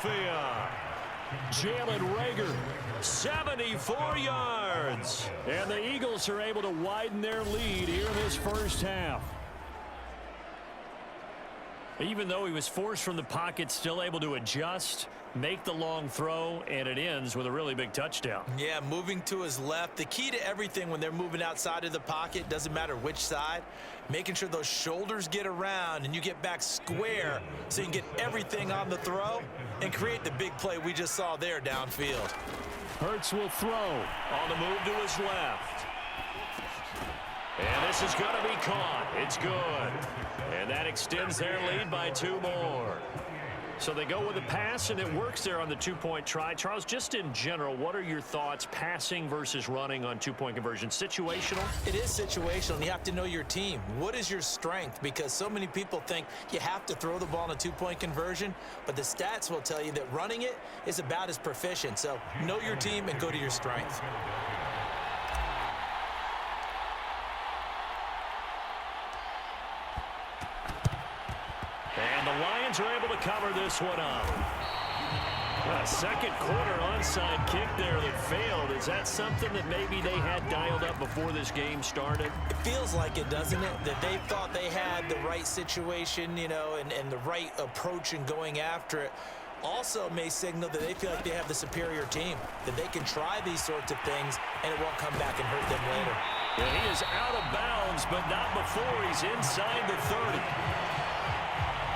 Philadelphia. Jalen Reagor, 74 yards. And the Eagles are able to widen their lead here in this first half. Even though he was forced from the pocket, still able to adjust, make the long throw, and it ends with a really big touchdown. Yeah, moving to his left. The key to everything when they're moving outside of the pocket, doesn't matter which side, making sure those shoulders get around and you get back square so you can get everything on the throw and create the big play we just saw there downfield. Hurts will throw on the move to his left. And this is going to be caught. It's good. And that extends their lead by 2 more. So they go with a pass, and it works there on the two-point try. Charles, just in general, what are your thoughts passing versus running on two-point conversion? Situational? It is situational, and you have to know your team. What is your strength? Because so many people think you have to throw the ball in a two-point conversion, but the stats will tell you that running it is about as proficient. So know your team and go to your strength. And the Lions are able to cover this one up. A second quarter onside kick there that failed. Is that something that maybe they had dialed up before this game started? It feels like it, doesn't it? That they thought they had the right situation, you know, and the right approach in going after it. Also may signal that they feel like they have the superior team, that they can try these sorts of things and it won't come back and hurt them later. And he is out of bounds, but not before he's inside the 30.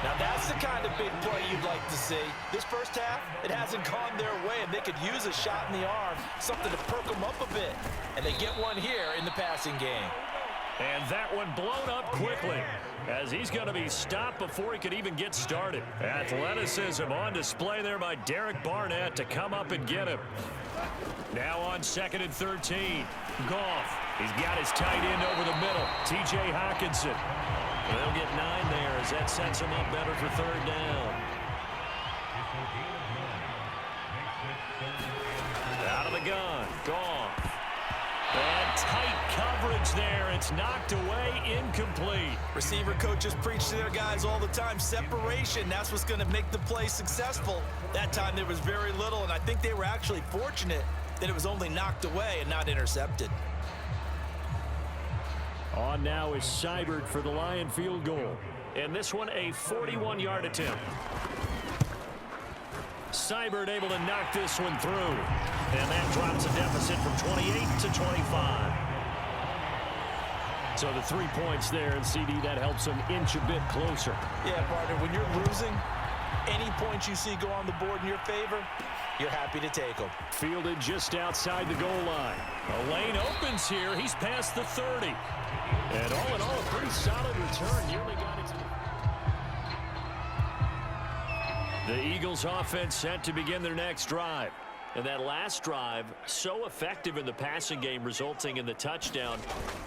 Now that's the kind of big play you'd like to see. This first half, it hasn't gone their way, and they could use a shot in the arm, something to perk them up a bit. And they get one here in the passing game. And that one blown up quickly, as he's going to be stopped before he could even get started. Athleticism on display there by Derek Barnett to come up and get him. Now on 2nd and 13. Goff. He's got his tight end over the middle. T.J. Hockenson. They'll get 9 there as that sets him up better for 3rd down. Out of the gun. Goff. And tight coverage there. It's knocked away, incomplete. Receiver coaches preach to their guys all the time. Separation, that's what's going to make the play successful. That time there was very little, and I think they were actually fortunate that it was only knocked away and not intercepted. On now is Seibert for the Lion field goal. And this one a 41-yard attempt. Seibert able to knock this one through. And that drops a deficit from 28 to 25. So the 3 points there, and CD, that helps them inch a bit closer. Yeah, partner, when you're losing, any points you see go on the board in your favor, you're happy to take them. Fielded just outside the goal line. A lane opens here. He's past the 30. And all in all, a pretty solid return. Nearly got it. The Eagles offense set to begin their next drive. And that last drive, so effective in the passing game, resulting in the touchdown.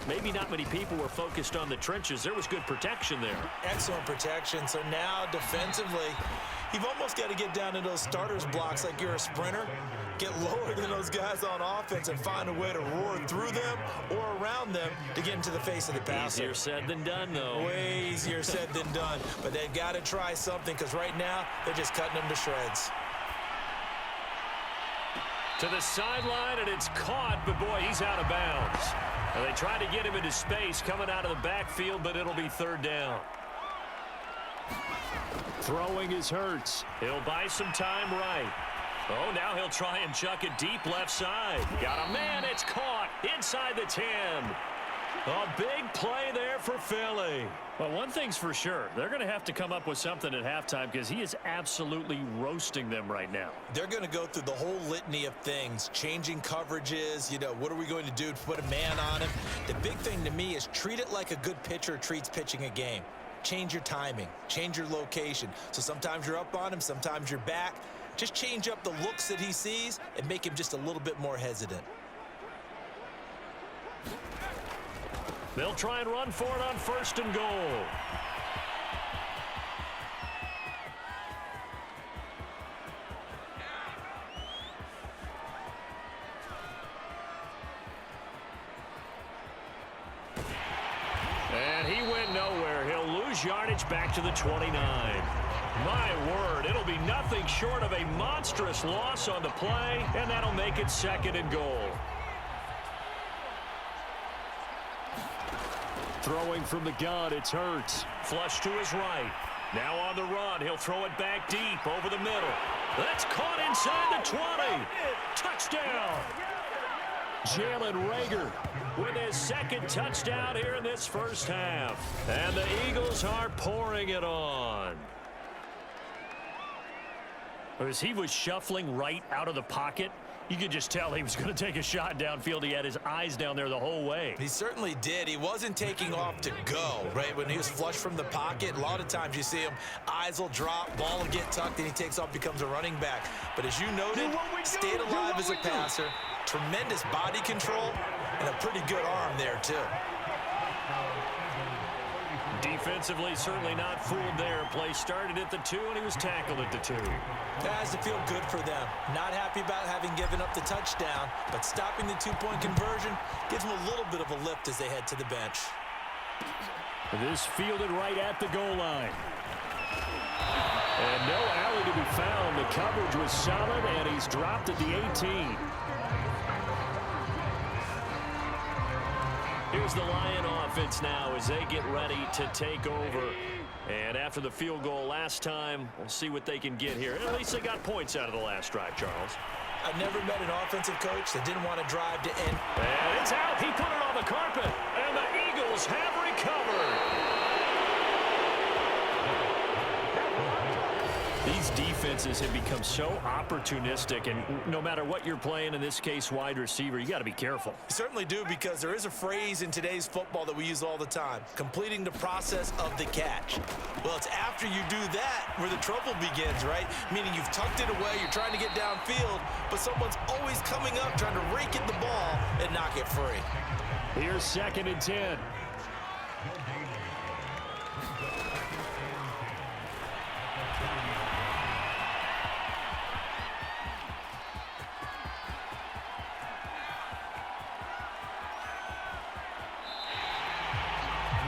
Maybe not many people were focused on the trenches. There was good protection there. Excellent protection. So now defensively, you've almost got to get down to those starters blocks like you're a sprinter. Get lower than those guys on offense and find a way to roar through them or around them to get into the face of the passer. Easier said than done, though. Way easier said than done. But they've got to try something, because right now they're just cutting them to shreds. To the sideline, and it's caught, but boy, he's out of bounds. And they try to get him into space coming out of the backfield, but it'll be 3rd down. Throwing is Hurts. He'll buy some time right. Oh, now he'll try and chuck it deep left side. Got a man, it's caught inside the 10. A big play there for Philly. Well, one thing's for sure. They're going to have to come up with something at halftime, because he is absolutely roasting them right now. They're going to go through the whole litany of things, changing coverages, what are we going to do to put a man on him? The big thing to me is treat it like a good pitcher treats pitching a game. Change your timing, change your location. So sometimes you're up on him, sometimes you're back. Just change up the looks that he sees and make him just a little bit more hesitant. They'll try and run for it on 1st and goal. And he went nowhere. He'll lose yardage back to the 29. My word, it'll be nothing short of a monstrous loss on the play, and that'll make it 2nd and goal. Throwing from the gun, it's Hurts. Flush to his right. Now on the run, he'll throw it back deep over the middle. That's caught inside the 20. Touchdown. Jalen Reagor with his 2nd touchdown here in this first half. And the Eagles are pouring it on. As he was shuffling right out of the pocket, you could just tell he was going to take a shot downfield. He had his eyes down there the whole way. He certainly did. He wasn't taking off to go, right? When he was flush from the pocket, a lot of times you see him, eyes will drop, ball will get tucked, and he takes off, becomes a running back. But as you noted, stayed alive as a passer, tremendous body control, and a pretty good arm there, too. Defensively, certainly not fooled there. Play started at the 2, and he was tackled at the 2. That has to feel good for them. Not happy about having given up the touchdown, but stopping the 2-point conversion gives them a little bit of a lift as they head to the bench. This fielded right at the goal line. And no alley to be found. The coverage was solid, and he's dropped at the 18. Here's the Lion offense now as they get ready to take over. And after the field goal last time, we'll see what they can get here. At least they got points out of the last drive, Charles. I've never met an offensive coach that didn't want to drive to end. And it's out. He put it on the carpet. And the Eagles have recovered. These defenses have become so opportunistic, and no matter what you're playing, in this case wide receiver, you got to be careful. You certainly do, because there is a phrase in today's football that we use all the time: completing the process of the catch. Well, it's after you do that where the trouble begins, right? Meaning you've tucked it away, you're trying to get downfield, but someone's always coming up trying to rake at the ball and knock it free. Here's 2nd and 10.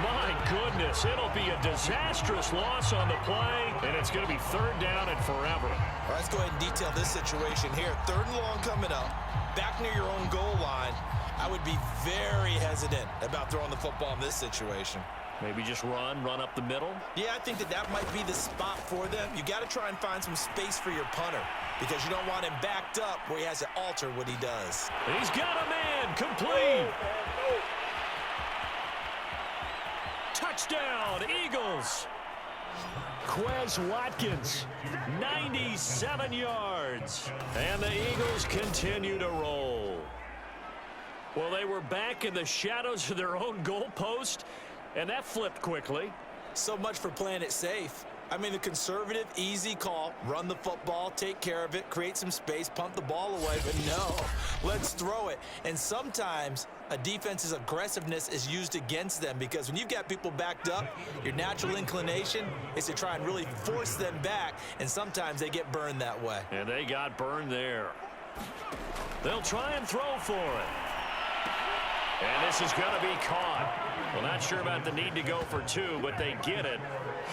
My goodness, it'll be a disastrous loss on the play, and it's going to be 3rd down and forever. All right, let's go ahead and detail this situation here. 3rd and long coming up, back near your own goal line. I would be very hesitant about throwing the football in this situation. Maybe just run up the middle. Yeah, I think that might be the spot for them. You got to try and find some space for your punter, because you don't want him backed up where he has to alter what he does. He's got a man, complete. Touchdown, Eagles. Quez Watkins, 97 yards. And the Eagles continue to roll. Well, they were back in the shadows of their own goalpost, and that flipped quickly. So much for playing it safe. I mean, the conservative, easy call, run the football, take care of it, create some space, pump the ball away, but no, let's throw it. And sometimes a defense's aggressiveness is used against them, because when you've got people backed up, your natural inclination is to try and really force them back, and sometimes they get burned that way. And they got burned there. They'll try and throw for it. And this is going to be caught. Well, not sure about the need to go for 2, but they get it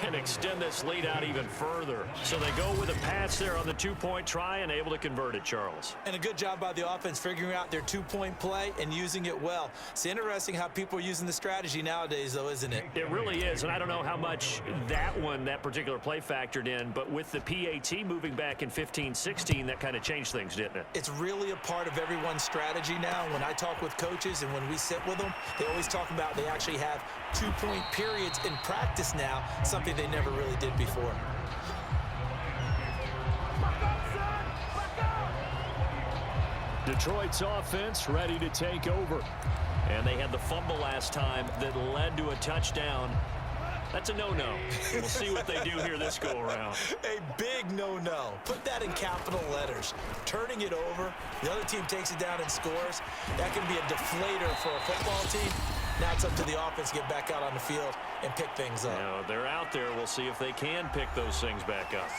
and extend this lead out even further. So they go with a pass there on the 2-point try and able to convert it, Charles. And a good job by the offense figuring out their 2-point play and using it well. It's interesting how people are using the strategy nowadays, though, isn't it? It really is, and I don't know how much that particular play factored in, but with the PAT moving back in 15-16, that kind of changed things, didn't it? It's really a part of everyone's strategy now. When I talk with coaches and when we sit with them, they always talk about they actually have 2-point periods in practice now, something they never really did before. Detroit's offense ready to take over. And they had the fumble last time that led to a touchdown. That's a no-no. We'll see what they do here this go-around. A big no-no. Put that in capital letters. Turning it over, the other team takes it down and scores. That can be a deflator for a football team. Now it's up to the offense to get back out on the field and pick things up. Now, they're out there. We'll see if they can pick those things back up.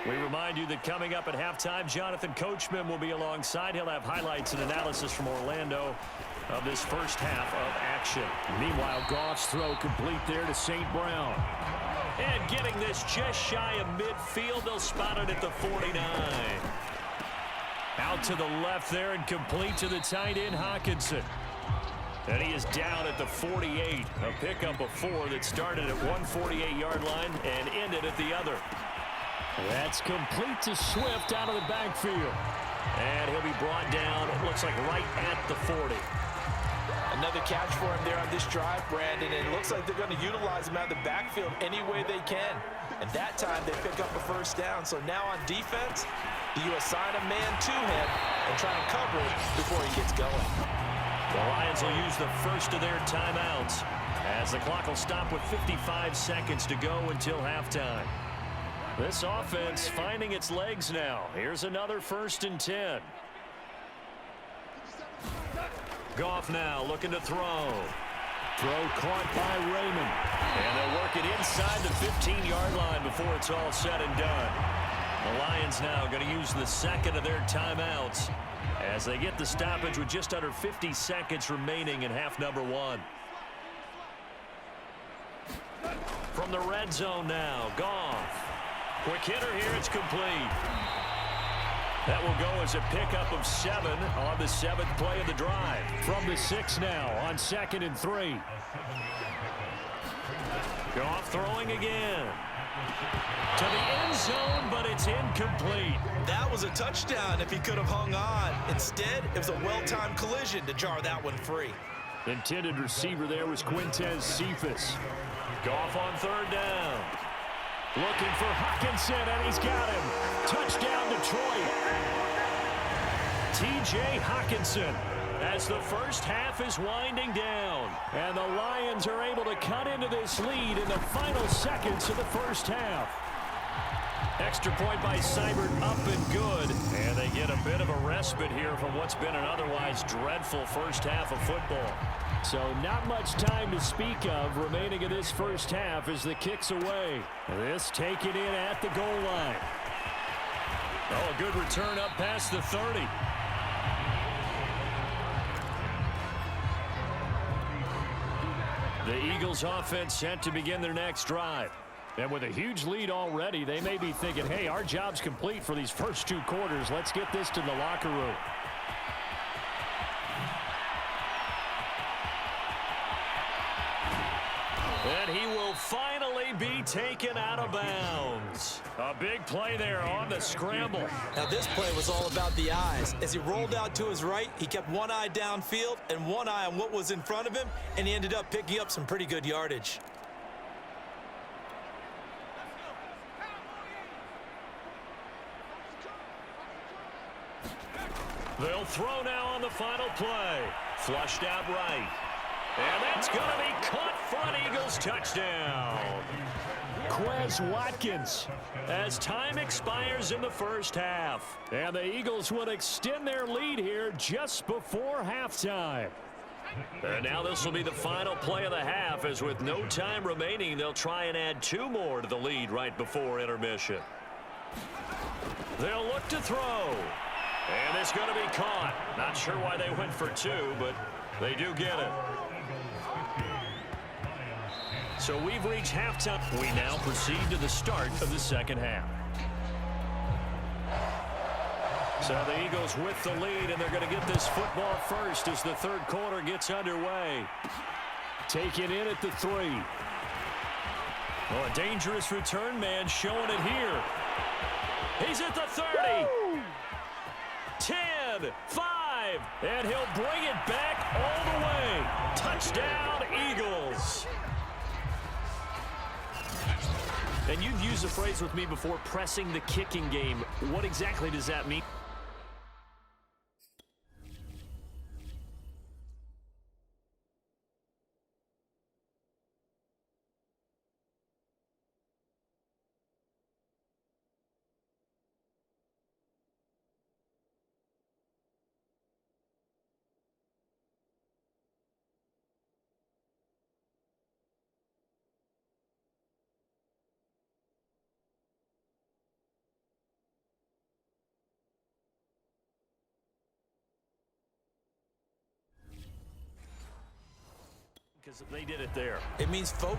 We remind you that coming up at halftime, Jonathan Coachman will be alongside. He'll have highlights and analysis from Orlando. of this first half of action. Meanwhile, Goff's throw complete there to St. Brown. And getting this just shy of midfield, they'll spot it at the 49. Out to the left there and complete to the tight end, Hockenson. And he is down at the 48. A pickup of 4 that started at one 48-yard line and ended at the other. That's complete to Swift out of the backfield. And he'll be brought down, it looks like right at the 40. Another catch for him there on this drive, Brandon, and it looks like they're going to utilize him out of the backfield any way they can. And that time they pick up a first down. So now on defense, do you assign a man to him and try and cover it before he gets going? The Lions will use the first of their timeouts as the clock will stop with 55 seconds to go until halftime. This offense finding its legs now. Here's another 1st and 10. Goff now looking to throw. Throw caught by Raymond. And they'll work it inside the 15-yard line before it's all said and done. The Lions now going to use the second of their timeouts as they get the stoppage with just under 50 seconds remaining in half number 1. From the red zone now, Goff. Quick hitter here, it's complete. That will go as a pickup of 7 on the 7th play of the drive. From the 6 now on 2nd and 3. Goff throwing again. To the end zone, but it's incomplete. That was a touchdown if he could have hung on. Instead, it was a well-timed collision to jar that one free. Intended receiver there was Quintez Cephas. Goff on 3rd down. Looking for Hockenson, and he's got him. Touchdown, Detroit. T.J. Hockenson as the first half is winding down. And the Lions are able to cut into this lead in the final seconds of the first half. Extra point by Seibert up and good. And they get a bit of a respite here from what's been an otherwise dreadful first half of football. So not much time to speak of remaining in this first half as the kick's away. This taken in at the goal line. Oh, a good return up past the 30. The Eagles offense set to begin their next drive. And with a huge lead already, they may be thinking, hey, our job's complete for these first 2 quarters. Let's get this to the locker room. And he will finally be taken out of bounds. A big play there on the scramble. Now this play was all about the eyes. As he rolled out to his right, he kept one eye downfield and one eye on what was in front of him, and he ended up picking up some pretty good yardage. They'll throw now on the final play. Flushed out right. And that's going to be caught front. Eagles touchdown. Quez Watkins. As time expires in the first half. And the Eagles will extend their lead here just before halftime. And now this will be the final play of the half, as with no time remaining, they'll try and add 2 more to the lead right before intermission. They'll look to throw. And it's going to be caught. Not sure why they went for 2, but they do get it. So we've reached halftime. We now proceed to the start of the second half. So the Eagles with the lead, and they're going to get this football first as the 3rd quarter gets underway. Taken in at the 3. Oh, a dangerous return man showing it here. He's at the 30. Woo! 10, 5, and he'll bring it back all the way. Touchdown, Eagles. And you've used the phrase with me before, pressing the kicking game. What exactly does that mean? They did it there. It means focus.